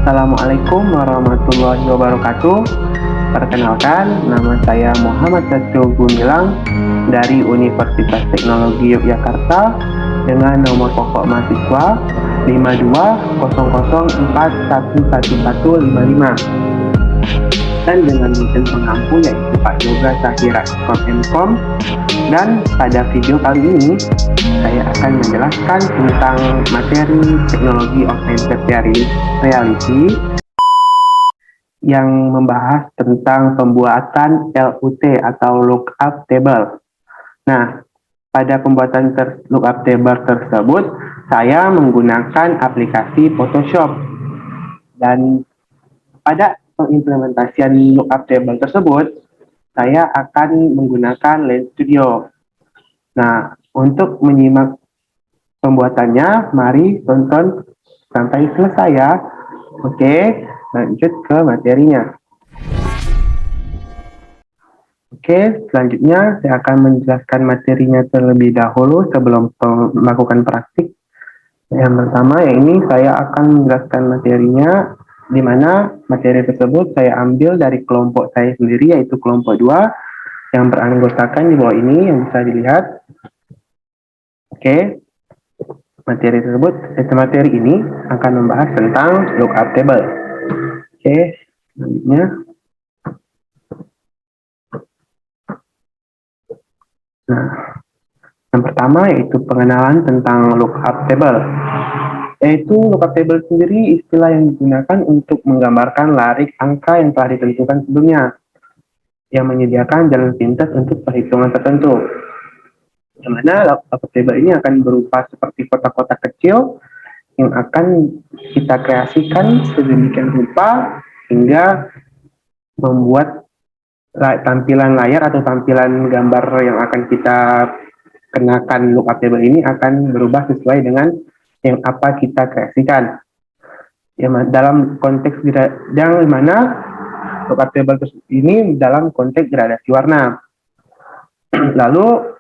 Assalamualaikum warahmatullahi wabarakatuh. Perkenalkan, nama saya Muhammad Satrio Gumilang dari Universitas Teknologi Yogyakarta dengan nomor pokok mahasiswa 5200411155 dan dengan dosen pengampu yaitu Pak Yoga Sahira Kom. Dan pada video kali ini saya akan menjelaskan tentang materi teknologi augmented reality yang membahas tentang pembuatan LUT atau lookup table. Nah, pada pembuatan lookup table tersebut saya menggunakan aplikasi Photoshop, dan pada pengimplementasian lookup table tersebut saya akan menggunakan Lens Studio. Nah, untuk menyimak pembuatannya, mari tonton sampai selesai ya. Oke, lanjut ke materinya. Oke, selanjutnya saya akan menjelaskan materinya terlebih dahulu sebelum melakukan praktik. Yang pertama, ini saya akan menjelaskan materinya, di mana materi tersebut saya ambil dari kelompok saya sendiri, yaitu kelompok 2 yang beranggotakan di bawah ini yang bisa dilihat. Oke, materi ini akan membahas tentang lookup table. Oke, selanjutnya. Nah, yang pertama yaitu pengenalan tentang lookup table. Yaitu lookup table sendiri istilah yang digunakan untuk menggambarkan larik angka yang telah ditentukan sebelumnya, yang menyediakan jalan pintas untuk perhitungan tertentu. Yang mana lookup table ini akan berupa seperti kotak-kotak kecil yang akan kita kreasikan sedemikian rupa hingga membuat tampilan layar atau tampilan gambar yang akan kita kenakan lookup table ini akan berubah sesuai dengan yang apa kita kreasikan. Dalam konteks yang mana lookup table ini dalam konteks gradasi warna. Lalu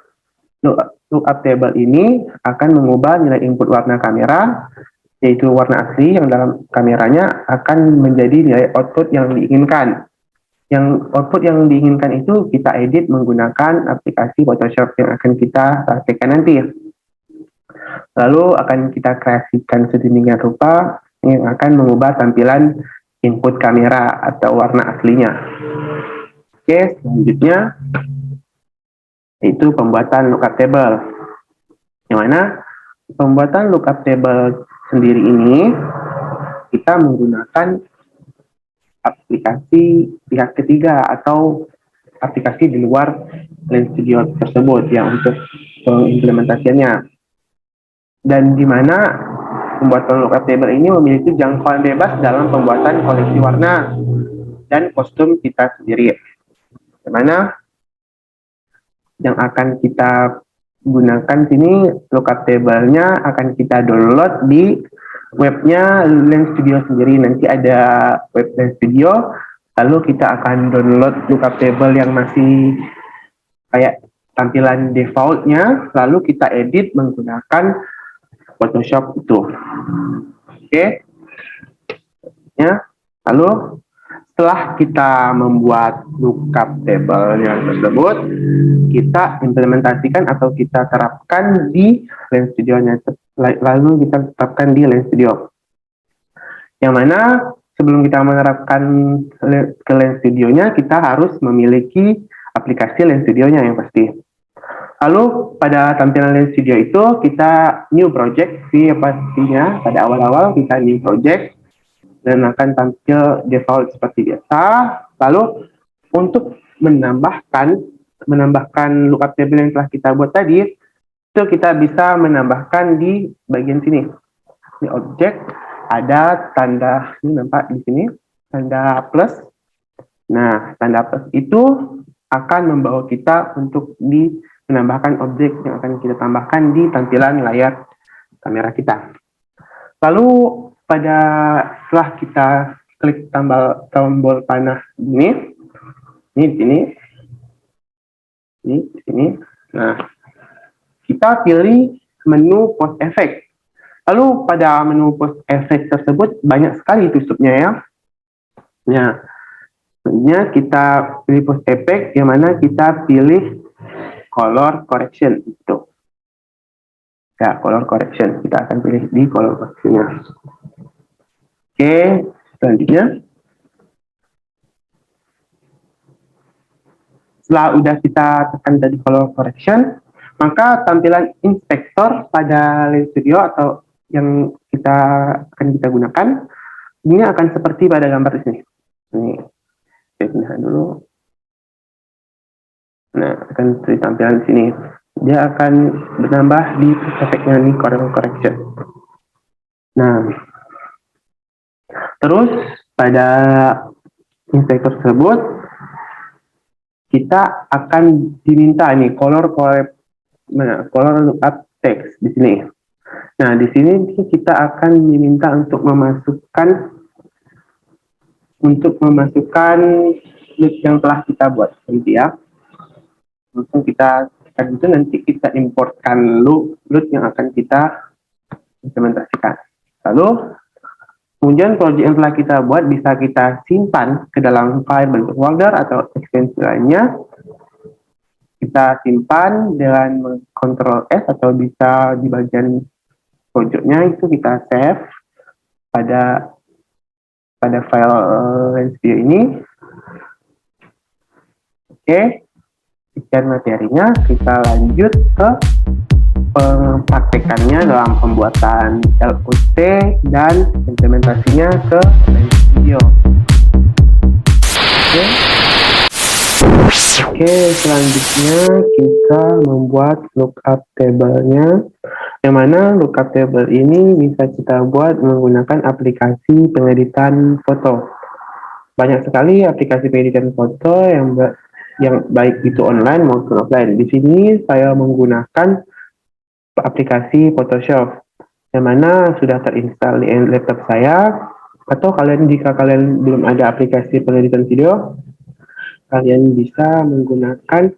lookup table ini akan mengubah nilai input warna kamera, yaitu warna asli yang dalam kameranya, akan menjadi nilai output yang diinginkan. Yang output yang diinginkan itu kita edit menggunakan aplikasi Photoshop yang akan kita praktekkan nanti. Lalu akan kita kreasikan sedemikian rupa yang akan mengubah tampilan input kamera atau warna aslinya. Oke, selanjutnya itu pembuatan lookup table. Yang mana pembuatan lookup table sendiri ini kita menggunakan aplikasi pihak ketiga atau aplikasi di luar Lens Studio tersebut yang untuk pengimplementasiannya. Dan di mana pembuatan lookup table ini memiliki jangkauan bebas dalam pembuatan koleksi warna dan kostum kita sendiri. Di mana yang akan kita gunakan sini lookup table-nya akan kita download di webnya Lens Studio sendiri. Nanti ada web Lens Studio, lalu kita akan download lookup table yang masih kayak tampilan default-nya, lalu kita edit menggunakan Photoshop itu. Oke. Ya. Lalu setelah kita membuat lookup table yang tersebut, kita implementasikan atau kita terapkan di Lens Studio-nya. Lalu kita terapkan di Lens Studio. Yang mana sebelum kita menerapkan ke Lens Studio-nya, kita harus memiliki aplikasi Lens Studio-nya yang pasti. Lalu pada tampilan Lens Studio itu kita new project sih pastinya. Pada awal-awal kita new project dan akan tampil default seperti biasa. Lalu untuk menambahkan lookup table yang telah kita buat tadi, itu kita bisa menambahkan di bagian sini. Di objek ada tanda, ini nampak di sini, tanda plus. Nah, tanda plus itu akan membawa kita untuk menambahkan objek yang akan kita tambahkan di tampilan layar kamera kita. Lalu setelah kita klik tombol panah ini di sini. Nah, kita pilih menu post effect. Lalu pada menu post effect tersebut banyak sekali tutupnya ya. Nah, selanjutnya kita pilih post effect yang mana kita pilih color correction itu. Ya, color correction. Kita akan pilih di color correction-nya. Oke, selanjutnya. Setelah udah kita tekan tadi color correction, maka tampilan inspektor pada Lens Studio atau yang akan kita gunakan ini akan seperti pada gambar di sini. Ini saya pindahan dulu. Nah, akan seperti tampilan di sini. Dia akan bertambah di efeknya di color correction. Nah, terus pada inspektor tersebut kita akan diminta nih color lookup text di sini. Nah, di sini kita akan diminta untuk memasukkan loop yang telah kita buat, gitu ya. Langsung kita tekan itu, nanti kita importkan loop yang akan kita implementasikan. Lalu kemudian project yang telah kita buat bisa kita simpan ke dalam file bentuk folder atau ekstensi lainnya. Kita simpan dengan Ctrl S atau bisa di bagian pojoknya itu kita save pada file Lens Studio ini. Oke, sekian materinya. Kita lanjut ke praktekannya dalam pembuatan LOT dan implementasinya ke Lens Studio. Oke, selanjutnya kita membuat lookup table-nya, yang mana lookup table ini bisa kita buat menggunakan aplikasi pengeditan foto. Banyak sekali aplikasi pengeditan foto yang baik itu online maupun offline. Di sini saya menggunakan aplikasi Photoshop, yang mana sudah terinstal di laptop saya, atau jika kalian belum ada aplikasi pengeditan video, kalian bisa menggunakan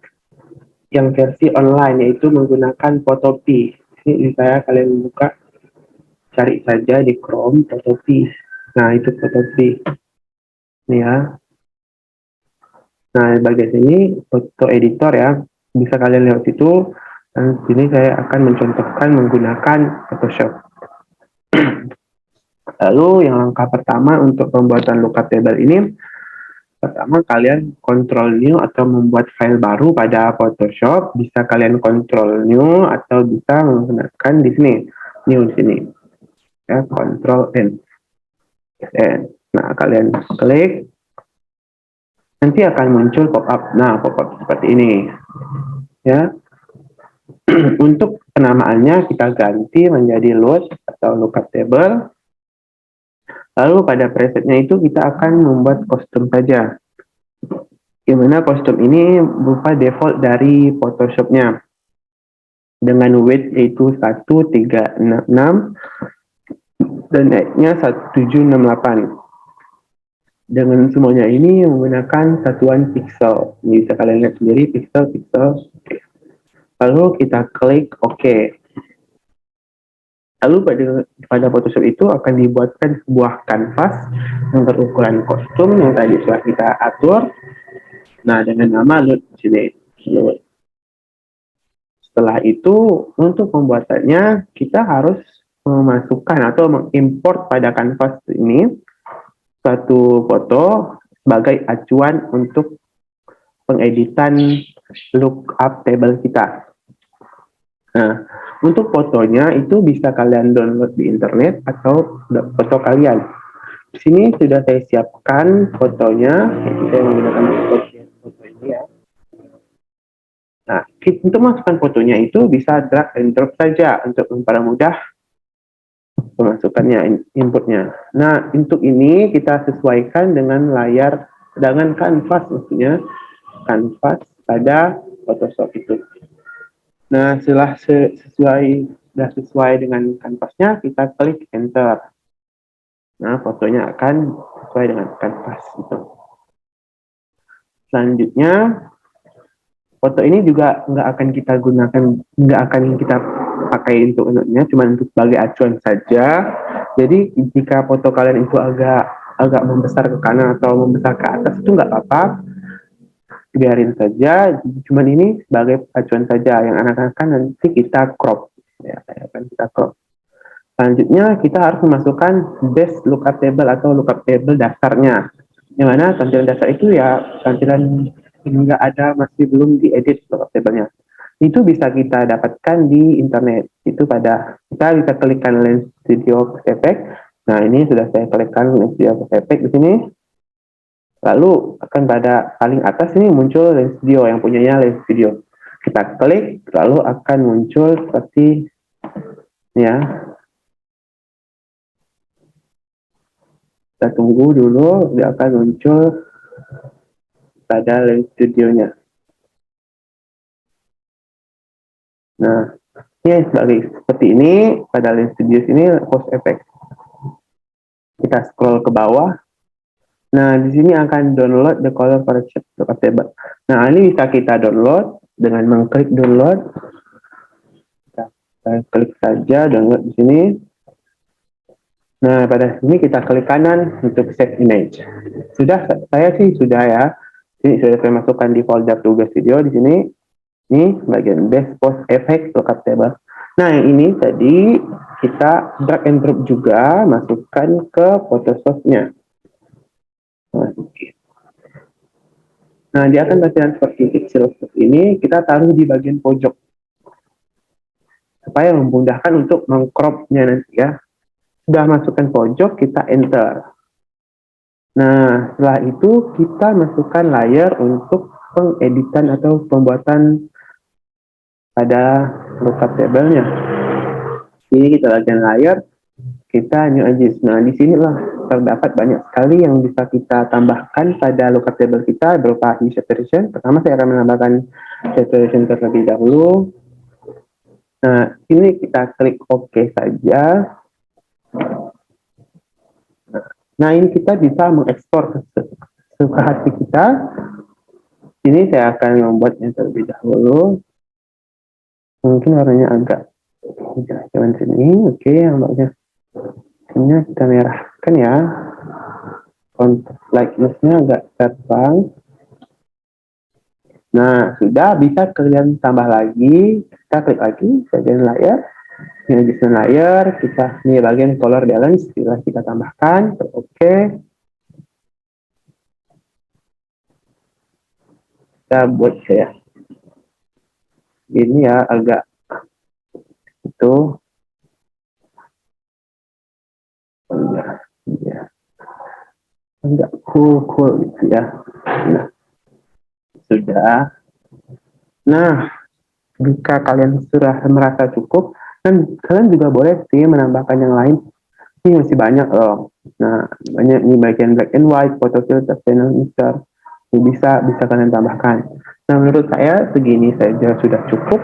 yang versi online, yaitu menggunakan Photopea. Ini saya kalian buka, cari saja di Chrome Photopea. Nah, itu Photopea. Ini ya. Nah, di bagian sini foto editor ya. Bisa kalian lihat situ. Dan sini saya akan mencontohkan menggunakan Photoshop. Lalu yang langkah pertama untuk pembuatan lookup table ini, pertama kalian Ctrl New atau membuat file baru pada Photoshop. Bisa kalian Ctrl New atau bisa menggunakan di sini, New di sini. Ya, Ctrl N. Nah, kalian klik, nanti akan muncul pop-up. Nah, pop-up seperti ini. Ya. Untuk penamaannya kita ganti menjadi load atau lookup table. Lalu pada presetnya itu kita akan membuat kostum saja. Dimana kostum ini berupa default dari Photoshop-nya. Dengan weight yaitu 1366 dan height-nya 1768. Dengan semuanya ini menggunakan satuan pixel. Ini bisa kalian lihat sendiri, pixel. Lalu kita klik OK. Lalu pada Photoshop itu akan dibuatkan sebuah kanvas yang berukuran kostum yang tadi sudah kita atur. Nah, dengan nama load sini. Setelah itu, untuk pembuatannya kita harus memasukkan atau mengimport pada kanvas ini suatu foto sebagai acuan untuk pengeditan lookup table kita. Nah, untuk fotonya itu bisa kalian download di internet atau foto kalian. Di sini sudah saya siapkan fotonya, saya menggunakan foto ini ya. Nah, untuk masukkan fotonya itu bisa drag and drop saja untuk mempermudah pemasukannya, inputnya. Nah, untuk ini kita sesuaikan dengan kanvas, maksudnya kanvas pada Photoshop itu. Nah, setelah sesuai dengan kanvasnya, kita klik enter. Nah, fotonya akan sesuai dengan kanvas itu. Selanjutnya, foto ini juga nggak akan kita pakai untuk ininya, cuma untuk sebagai acuan saja. Jadi jika foto kalian itu agak membesar ke kanan atau membesar ke atas itu nggak apa-apa, biarin saja. Cuman ini sebagai acuan saja. Yang anak-anak kan nanti kita crop, ya kan kita crop. Selanjutnya kita harus memasukkan base lookup table atau lookup table dasarnya. Yang mana tampilan dasar itu ya tampilan hingga ada masih belum diedit lookup tablenya. Itu bisa kita dapatkan di internet. Itu kita bisa klikkan Lens Studio Effect. Nah, ini sudah saya klikkan Lens Studio Effect di sini. Lalu akan pada paling atas ini muncul Lens Studio yang punyanya Lens Studio. Kita klik, lalu akan muncul seperti ya. Kita tunggu dulu, dia akan muncul pada Lens Studio-nya. Nah, ini seperti ini pada Lens Studio ini post effect. Kita scroll ke bawah. Nah, di sini akan download the color correction lookup table. Nah, ini bisa kita download dengan mengklik download. Kita klik saja download di sini. Nah, pada sini kita klik kanan untuk save image. Saya sih sudah ya. Ini sudah saya masukkan di folder tugas video di sini. Ini bagian base post effect lookup table. Nah, yang ini tadi kita drag and drop juga masukkan ke Photoshop-nya. Nah, dia akan tampilan seperti kecil seperti ini. Kita taruh di bagian pojok supaya memudahkan untuk mengcropnya nanti ya. Sudah masukkan pojok, kita enter. Nah, setelah itu kita masukkan layer untuk pengeditan atau pembuatan pada lookup table-nya. Ini kita bagian layer, kita new edges. Nah, di sinilah terdapat banyak sekali yang bisa kita tambahkan pada lookup table kita berupa saturation. Pertama saya akan menambahkan saturation terlebih dahulu. Nah, ini kita klik OK saja. Nah, ini kita bisa mengekspor sesuka hati kita. Ini saya akan membuatnya terlebih dahulu. Mungkin warnanya agak jangan sini. Oke, yang baiknya ini kita merahkan ya. Contrast lightness-nya agak terbang. Nah, sudah bisa kalian tambah lagi. Kita klik lagi bagian layer. Ini adjustment layer, ini bagian color balance, kita tambahkan, oke. Kita buat ya. Ini ya agak itu ya agak cool gitu ya. Nah, sudah. Nah, jika kalian sudah merasa cukup, dan kalian juga boleh sih menambahkan yang lain. Ini masih banyak loh. Nah, banyak ini bagian black and white, photo filter, channel mixer. Bisa kalian tambahkan. Nah, menurut saya segini saja sudah cukup.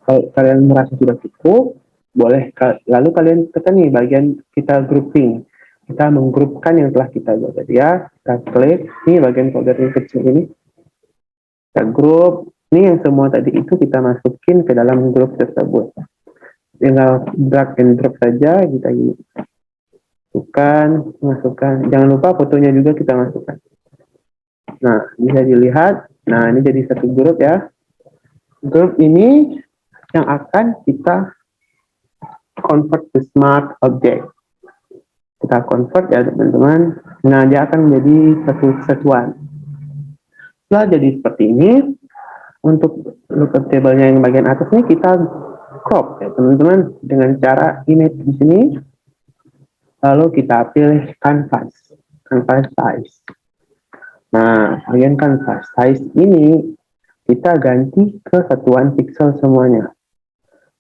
Kalau kalian merasa sudah cukup, boleh lalu kalian tekan nih bagian kita grouping. Kita menggrupkan yang telah kita buat tadi ya. Kita klik, ini bagian folder yang kecil ini. Kita group, ini yang semua tadi itu kita masukin ke dalam grup tersebut. Tinggal drag and drop saja, kita ini. Masukkan. Jangan lupa fotonya juga kita masukkan. Nah, bisa dilihat. Nah, ini jadi satu grup ya. Grup ini yang akan kita convert to smart object. Kita convert ya teman-teman. Nah, dia akan menjadi satu kesatuan. Setelah jadi seperti ini, untuk lookup table-nya yang bagian atas ini kita crop ya teman-teman dengan cara image di sini. Lalu kita pilih canvas size. Nah, bagian canvas size ini kita ganti ke satuan pixel semuanya.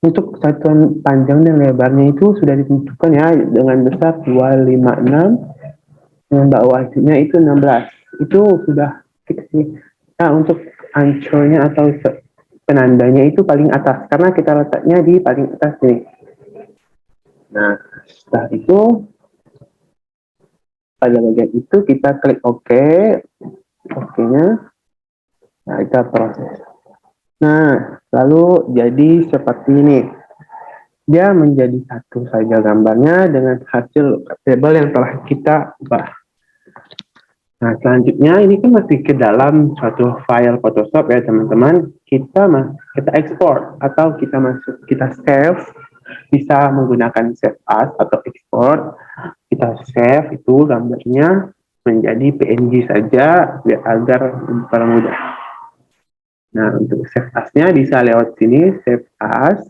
Untuk satuan panjang dan lebarnya itu sudah ditentukan ya dengan besar 256, dengan bawahnya itu 16. Itu sudah fix nih. Nah, untuk anchornya atau penandanya itu paling atas karena kita letaknya di paling atas nih. Nah, setelah itu pada bagian itu kita klik OK. OK-nya. Nah, kita proses. Nah, lalu jadi seperti ini. dia menjadi satu saja gambarnya dengan hasil lookup table yang telah kita ubah. Nah, selanjutnya ini kan masih ke dalam suatu file Photoshop ya teman-teman. Kita ekspor atau kita save, bisa menggunakan save as atau export. Kita save itu gambarnya menjadi PNG saja biar agar mempermudah. Nah, untuk save as-nya bisa lewat sini, save as.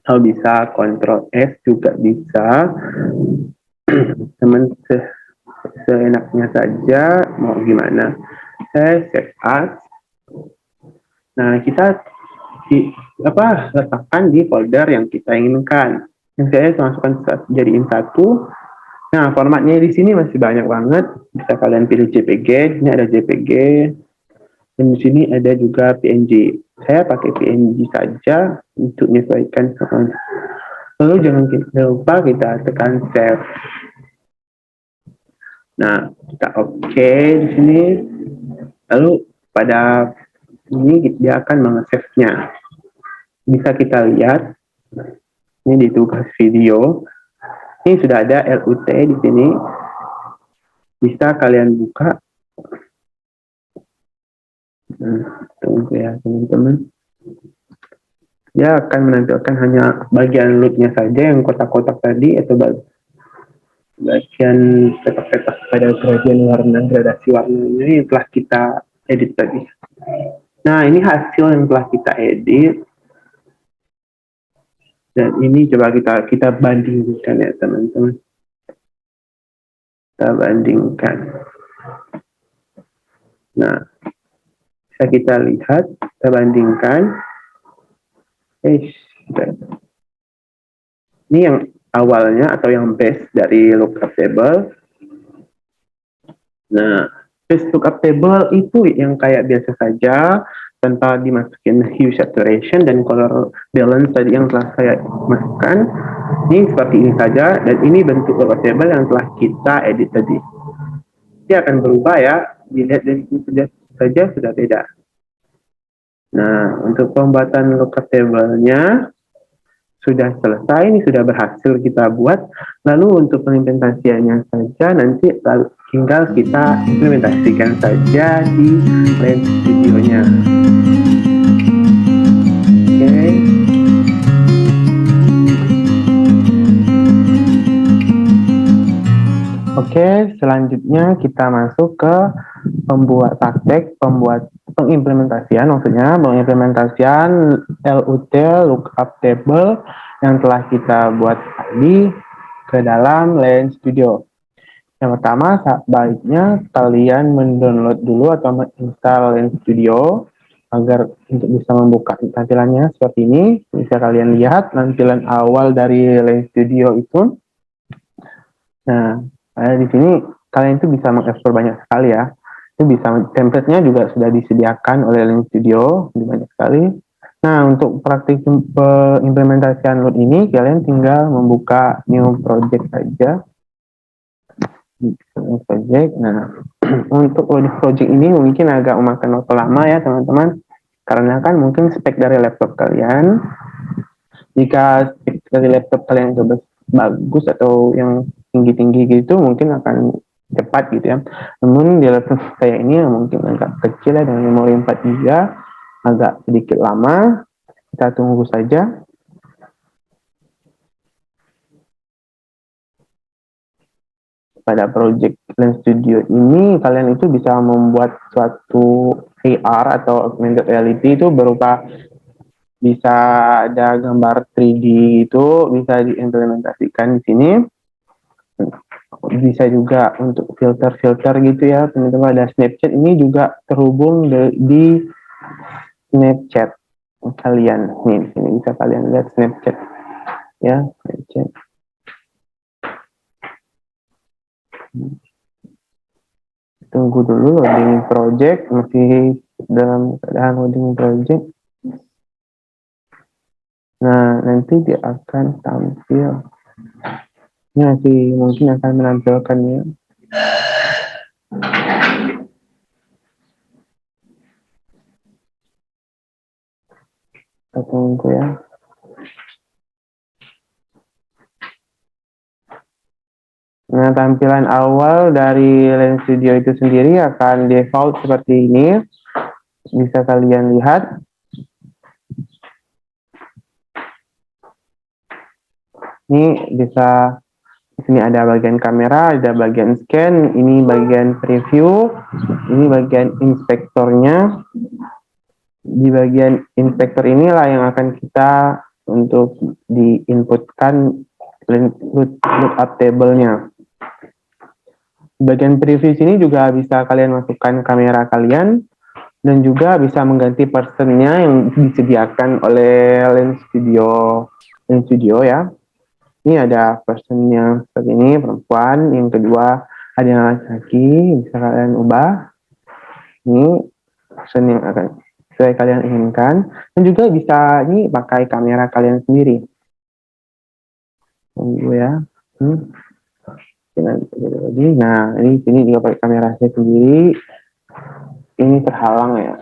Atau bisa Ctrl S juga bisa. Teman seenaknya saja mau gimana. Saya save as. Nah, kita letakkan di folder yang kita inginkan. Yang saya masukkan jadiin satu. Nah, formatnya di sini masih banyak banget. Bisa kalian pilih JPG. Ini ada JPG. Dan di sini ada juga PNG. Saya pakai PNG saja untuk menyesuaikan. Lalu jangan lupa kita tekan save. Nah, kita oke di sini. Lalu pada ini dia akan menge-save-nya. Bisa kita lihat ini di tugas video. Ini sudah ada LUT di sini. Bisa kalian buka. Tunggu ya teman-teman. Dia akan menampilkan hanya bagian loop-nya saja yang kotak-kotak tadi atau bagian petak-petak pada gradasi warnanya yang telah kita edit tadi. Nah, ini hasil yang telah kita edit. Dan ini coba kita bandingkan ya teman-teman. Kita bandingkan. Nah, bisa kita lihat, kita bandingkan. Ini yang awalnya atau yang base dari lookup table. Nah, base lookup table itu yang kayak biasa saja, tanpa dimasukin hue saturation dan color balance tadi yang telah saya masukkan. Ini seperti ini saja, dan ini bentuk lookup table yang telah kita edit tadi. Dia akan berubah ya, dilihat dari sini saja sudah beda. Nah, untuk pembuatan lookup table-nya sudah selesai, ini sudah berhasil kita buat. Lalu untuk pengimplementasiannya saja nanti tinggal kita implementasikan saja di Lens Studio-nya. Oke. Oke, selanjutnya kita masuk ke pengimplementasian LUT lookup table yang telah kita buat tadi ke dalam Lens Studio. Yang pertama, baiknya kalian mendownload dulu atau menginstal Lens Studio agar untuk bisa membuka tampilannya seperti ini. Bisa kalian lihat tampilan awal dari Lens Studio itu. Nah, di sini kalian itu bisa mengekspor banyak sekali ya. Itu bisa, template-nya juga sudah disediakan oleh Lens Studio, banyak sekali. Nah, untuk praktik implementasian load ini, kalian tinggal membuka new project saja. Project. Nah, untuk loading project ini mungkin agak memakan waktu lama ya teman-teman, karena kan mungkin spek dari laptop kalian. Jika spek dari laptop kalian itu bagus atau yang tinggi-tinggi gitu, mungkin akan cepat gitu ya. Namun di laptop saya ini mungkin agak kecil ya, dengan memori 4 GB, agak sedikit lama. Kita tunggu saja. Pada project Lens Studio ini, kalian itu bisa membuat suatu AR atau augmented reality itu berupa bisa ada gambar 3D itu bisa diimplementasikan di sini. Bisa juga untuk filter-filter gitu ya teman-teman. Ada Snapchat, ini juga terhubung di Snapchat kalian. Nih di sini bisa kalian lihat Snapchat ya, Snapchat. Tunggu dulu loading project, masih dalam keadaan loading project. Nah, nanti dia akan tampil. Nanti mungkin akan menampilkannya. Kita tunggu ya. Nah, tampilan awal dari Lens Studio itu sendiri akan default seperti ini. Bisa kalian lihat. Ini bisa, di sini ada bagian kamera, ada bagian scan, ini bagian preview, ini bagian inspektornya. Di bagian inspektor inilah yang akan kita untuk diinputkan lookup table-nya. Bagian preview sini juga bisa kalian masukkan kamera kalian dan juga bisa mengganti personnya yang disediakan oleh Lens Studio ya. Ini ada person yang seperti ini, perempuan. Yang kedua ada yang laki-laki, bisa kalian ubah. Ini person yang akan sesuai kalian inginkan. Dan juga bisa ini pakai kamera kalian sendiri. Tunggu ya. Nah, ini juga pakai kamera saya sendiri. Ini terhalang ya.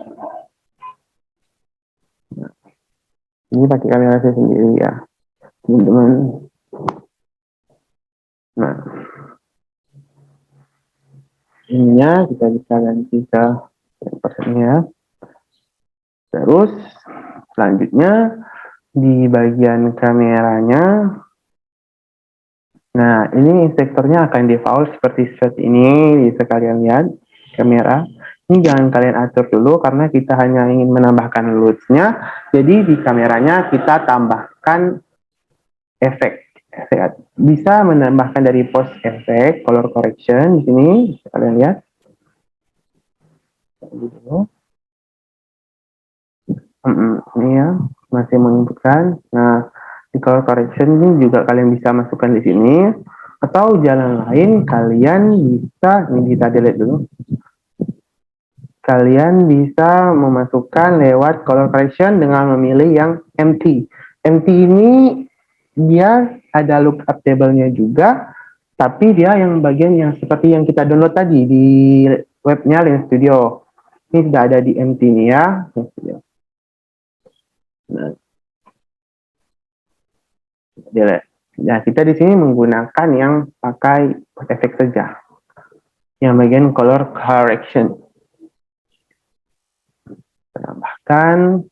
Nah, ini pakai kamera saya sendiri ya, teman-teman. Nah, ininya kita bisa ganti ke persennya. Terus selanjutnya di bagian kameranya. Nah, ini inspektornya akan default seperti ini, bisa kalian lihat kamera. Ini jangan kalian atur dulu karena kita hanya ingin menambahkan LUTs-nya. Jadi di kameranya kita tambahkan efek. Bisa menambahkan dari post efek, color correction di sini, bisa kalian lihat. Ini ya, masih menginputkan. Nah, di color correction ini juga kalian bisa masukkan di sini. Atau jalan lain, kalian bisa, ini kita delete dulu. Kalian bisa memasukkan lewat color correction dengan memilih yang empty. Empty ini dia ada lookup table-nya juga, tapi dia yang bagian yang seperti yang kita download tadi di webnya Lens Studio. Ini sudah ada di empty ini ya. Nah, nah, kita di sini menggunakan yang pakai efek saja, yang bagian color correction. Tambahkan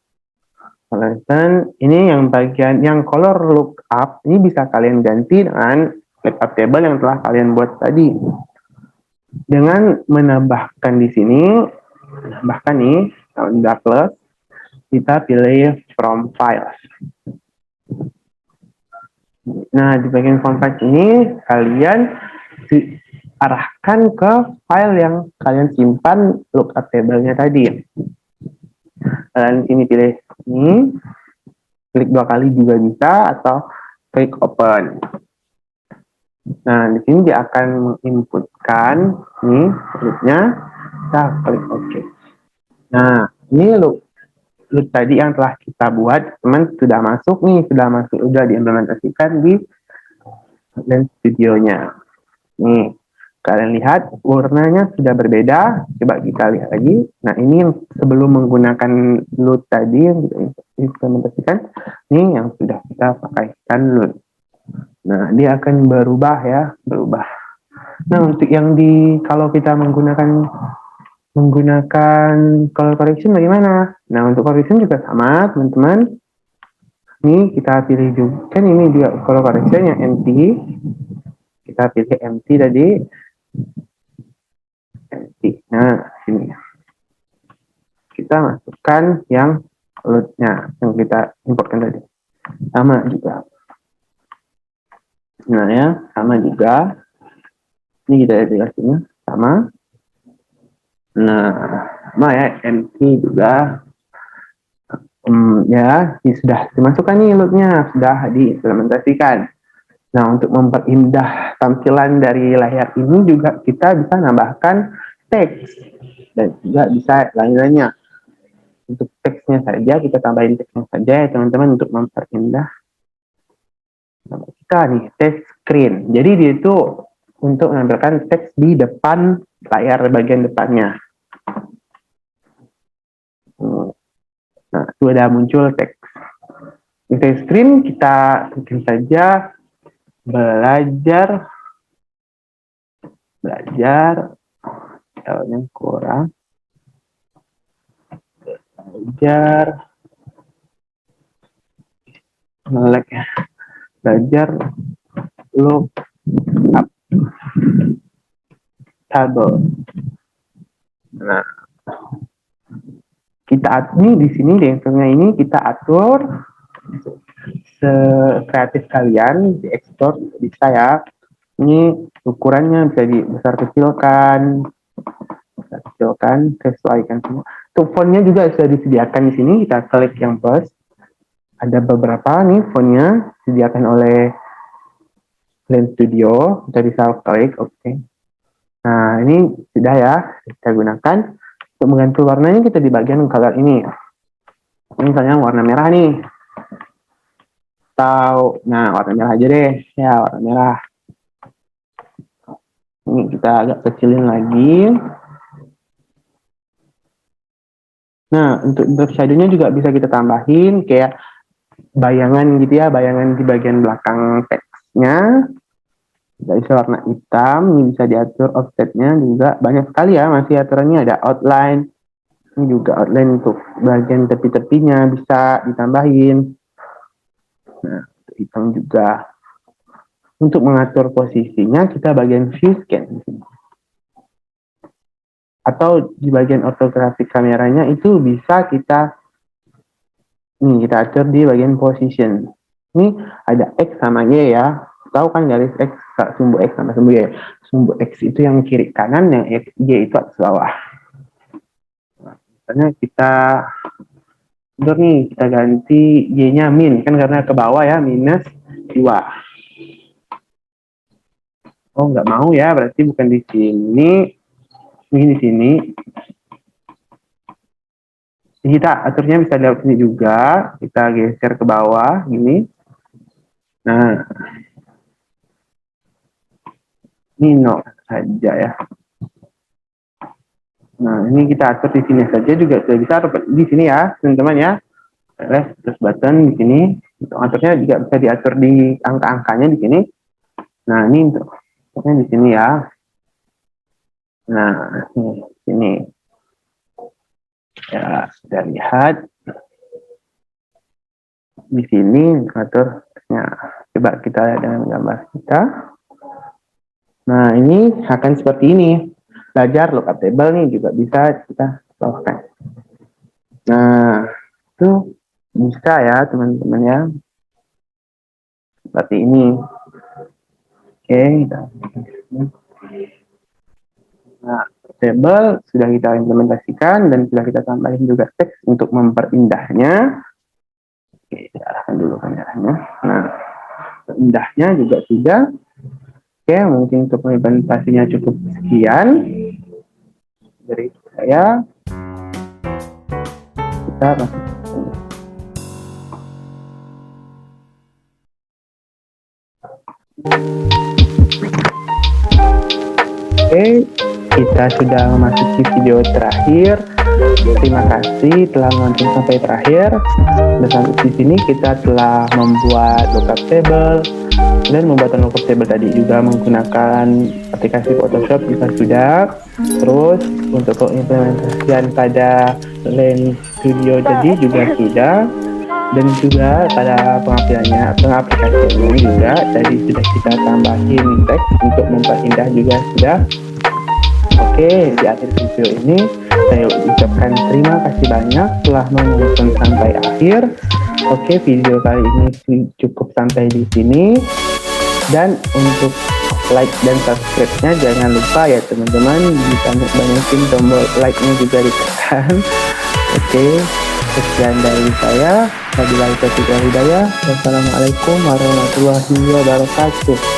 ini yang bagian yang color lookup, ini bisa kalian ganti dengan lookup table yang telah kalian buat tadi dengan menambahkan di sini, menambahkan nih dark plus, kita pilih from files. Nah, di bagian from files ini kalian arahkan ke file yang kalian simpan lookup table-nya tadi. Kalian ini pilih ini, klik 2 kali juga bisa, atau klik open. Nah, di sini dia akan menginputkan nih loop-nya, kita klik OK. Nah, ini loop tadi yang telah kita buat, teman sudah masuk nih, sudah diimplementasikan di Lens Studio-nya. Nih, kalian lihat warnanya sudah berbeda. Coba kita lihat lagi. Nah, ini yang sebelum menggunakan loop tadi yang kita implementasikan, ini yang sudah kita pakaikan loop. Nah, dia akan berubah ya, berubah. Nah, untuk yang kalau kita menggunakan color correction bagaimana? Nah, untuk correction juga sama, teman-teman. Ini kita pilih juga, kan ini dia color correction yang empty. Kita pilih empty tadi. Empty. Nah, sini. Kita masukkan yang load-nya, yang kita importkan tadi. Sama juga. Nah ya, sama juga. Ini kita lihat hasilnya, sama. Nah, sama ya, empty juga. Ya, sudah dimasukkan nih load-nya, sudah diimplementasikan. Nah, untuk memperindah tampilan dari layar ini juga kita bisa nambahkan teks dan juga bisa lain-lainnya. Untuk teksnya saja, kita tambahin teksnya saja ya teman-teman untuk memperindah. Nah, kita nih, teks screen. Jadi dia itu untuk menampilkan teks di depan layar bagian depannya. Nah, sudah muncul teks. Di teks screen kita bikin saja belajar belajar, yang kurang, belajar, melek ya, belajar look up table. Nah, kita ini di sini densanya ini kita atur sekreatif kalian, diekspor bisa ya. Ini ukurannya bisa dibesar kecilkan, sesuaikan semua. Untuk fontnya juga sudah disediakan di sini. Kita klik yang plus. Ada beberapa nih fontnya disediakan oleh Blend Studio. Kita bisa klik, oke. Nah, ini sudah ya kita gunakan. Untuk mengganti warnanya kita di bagian color ini. Ini misalnya warna merah nih. Nah warna merah aja deh. Ya, warna merah. Ini kita agak kecilin lagi. Nah, untuk drop shadow-nya juga bisa kita tambahin kayak bayangan gitu ya, bayangan di bagian belakang teksnya. Bisa warna hitam, ini bisa diatur offsetnya juga banyak sekali ya, masih aturannya ada outline. Ini juga outline untuk bagian tepi-tepinya bisa ditambahin. Nah, hitam juga. Untuk mengatur posisinya kita bagian view scan di sini. Atau di bagian ortografik kameranya itu bisa kita atur di bagian position. Ini ada X sama Y ya. Tahu kan garis X, sumbu X sama sumbu Y. Sumbu X itu yang kiri kanan, yang Y itu atas bawah. Nah, misalnya kita kita ganti Y-nya min, kan karena ke bawah ya, minus 2. Oh, nggak mau ya, berarti bukan di sini. Ini di sini. Kita aturnya bisa lewat sini juga. Kita geser ke bawah, gini. Nah, ini no saja ya. Nah, ini kita atur di sini saja juga sudah bisa di sini ya, teman-teman ya. Terus button di sini. Untuk aturnya juga bisa diatur di angka-angkanya di sini. Nah, ini untuk di sini ya. Nah, di sini. Ya, sudah lihat. Di sini aturnya. Coba kita lihat dengan gambar kita. Nah, ini akan seperti ini. Belajar lookup table nih juga bisa kita lakukan. Nah, itu bisa ya teman-teman ya. Seperti ini. Oke, nah, table sudah kita implementasikan dan sudah kita tambahin juga teks untuk memperindahnya. Oke, kita arahkan dulu kameranya. Nah, indahnya juga sudah. Oke, mungkin untuk implementasinya cukup sekian dari saya. Kita masuk. Oke, kita sudah memasuki video terakhir. Terima kasih telah menonton sampai terakhir. Dan sampai di sini kita telah membuat lookup table dan membuat lookup table tadi juga menggunakan aplikasi Photoshop juga sudah. Terus untuk pengimplementasian pada Blend Studio jadi juga sudah. Dan juga pada pengaplikasiannya juga tadi sudah kita tambahin teks untuk memperindah juga sudah. Oke, di akhir video ini saya ucapkan terima kasih banyak telah menonton sampai akhir. Oke, video kali ini cukup sampai di sini. Dan untuk like dan subscribe-nya jangan lupa ya teman-teman, bisa banyakin tombol like-nya juga ditekan. Oke, sekian dari saya. Wabillahi taufiq wal hidayah. Wassalamualaikum warahmatullahi wabarakatuh.